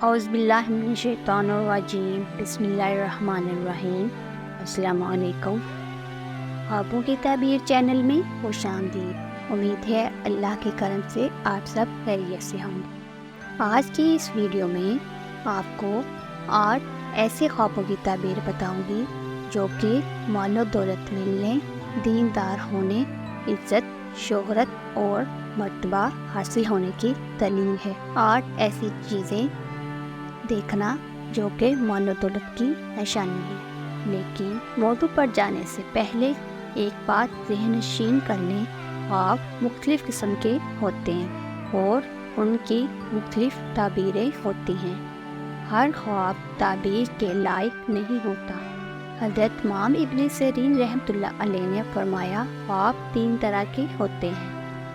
اعوذ باللہ من الشیطان الرجیم، بسم اللہ الرحمن الرحیم۔ السلام علیکم۔ خوابوں کی تعبیر چینل میں خوش آمدید۔ امید ہے اللہ کے کرم سے آپ سب خیریت سے ہوں گے۔ آج کی اس ویڈیو میں آپ کو 8 ایسے خوابوں کی تعبیر بتاؤں گی جو کہ مال و دولت ملنے، دیندار ہونے، عزت، شہرت اور مرتبہ حاصل ہونے کی دلیل ہے۔ 8 ایسی چیزیں دیکھنا جو کہ مال و دولت کی نشانی ہے۔ لیکن موضوع پر جانے سے پہلے ایک بات ذہن نشین کر لیں، خواب مختلف قسم کے ہوتے ہیں اور ان کی مختلف تعبیریں ہوتی ہیں۔ ہر خواب تعبیر کے لائق نہیں ہوتا۔ حضرت امام ابن سیرین رحمۃ اللہ علیہ نے فرمایا، خواب 3 طرح کے ہوتے ہیں۔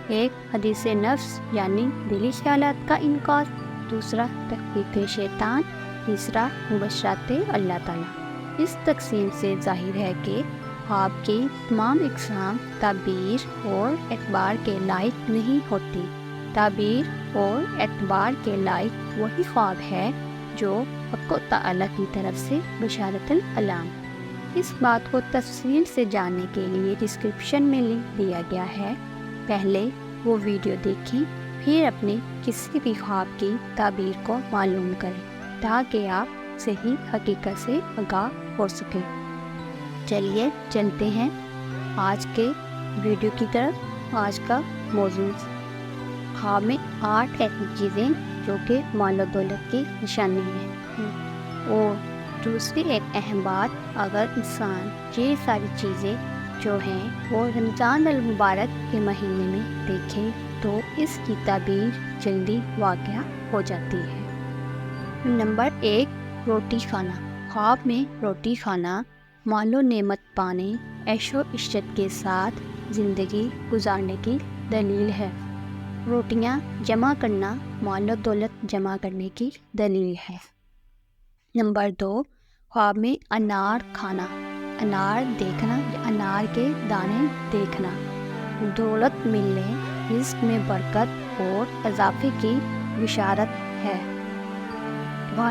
ایک حدیث نفس یعنی دلی خیالات کا انکار، دوسرا تخفیف شیطان، تیسرا مبشرات اللہ تعالیٰ۔ اس تقسیم سے ظاہر ہے کہ خواب کی تمام اقسام تعبیر اور اعتبار کے لائق نہیں ہوتی۔ تعبیر اور اعتبار کے لائق وہی خواب ہے جو حق و تعالیٰ کی طرف سے بشارت العلام۔ اس بات کو تفصیل سے جاننے کے لیے ڈسکرپشن میں لنک دیا گیا ہے، پہلے وہ ویڈیو دیکھیں، پھر اپنے کسی بھی خواب کی تعبیر کو معلوم کریں تاکہ آپ صحیح حقیقت سے آگاہ ہو سکیں۔ چلیے چلتے ہیں آج کے ویڈیو کی طرف۔ آج کا موضوع خواب میں 8 ایسی چیزیں جو کہ مال و دولت کی نشانی ہے۔ اور دوسری ایک اہم بات، اگر انسان یہ ساری چیزیں جو ہیں وہ رمضان المبارک کے مہینے میں دیکھیں تو اس کی تعبیر جلدی واقع ہو جاتی ہے۔ نمبر 1، روٹی کھانا۔ خواب میں روٹی کھانا مال و نعمت پانے، عیش و عشرت کے ساتھ زندگی گزارنے کی دلیل ہے۔ روٹیاں جمع کرنا مال و دولت جمع کرنے کی دلیل ہے۔ نمبر 2، خواب میں انار کھانا۔ انار دیکھنا یا انار کے دانے دیکھنا دولت ملنے، رزق میں برکت اور اضافے کی بشارت ہے۔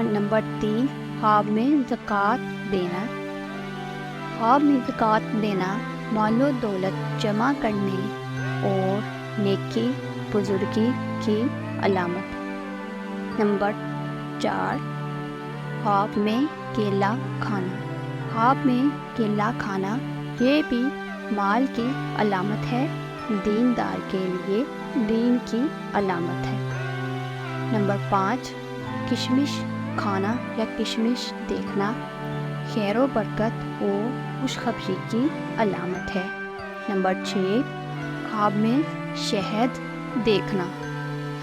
نمبر 3، خواب میں زکوٰۃ دینا۔ خواب میں زکوٰۃ دینا مال و دولت جمع کرنے اور نیکی بزرگی کی علامت۔ نمبر 4، خواب میں کیلا کھانا۔ خواب میں کیلا کھانا یہ بھی مال کی علامت ہے، دیندار کے لیے دین کی علامت ہے۔ نمبر 5، کشمش کھانا یا کشمش دیکھنا خیر و برکت اور خوشخبری کی علامت ہے۔ نمبر 6، خواب میں شہد دیکھنا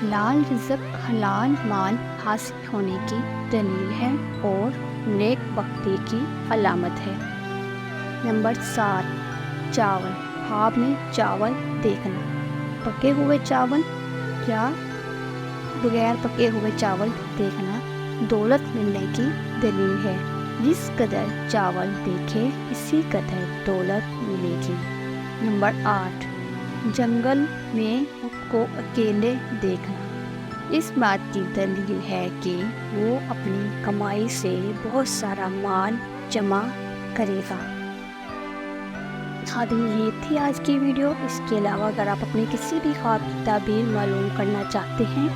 حلال رزق، حلال مال حاصل ہونے کی دلیل ہے اور نیک بختی کی علامت ہے۔ نمبر 7، چاول۔ خواب میں چاول دیکھنا پکے ہوئے چاول یا بغیر پکے ہوئے چاول دیکھنا دولت ملنے کی دلیل ہے۔ جس قدر چاول دیکھے اسی قدر دولت ملے گی۔ نمبر 8، جنگل میں خود کو اکیلے دیکھنا اس بات کی دلیل ہے کہ وہ اپنی کمائی سے بہت سارا مال جمع کرے گا۔ یہ تھی آج کی ویڈیو۔ اس کے علاوہ اگر آپ اپنے کسی بھی خواب کی تعبیر معلوم کرنا چاہتے ہیں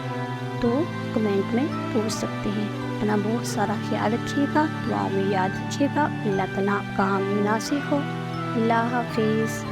تو کمنٹ میں پوچھ سکتے ہیں۔ اپنا بہت سارا خیال رکھیے گا، دعا میں یاد رکھیے گا۔ اللہ تعالیٰ آپ کا حامی ناصر ہو۔ اللہ حافظ۔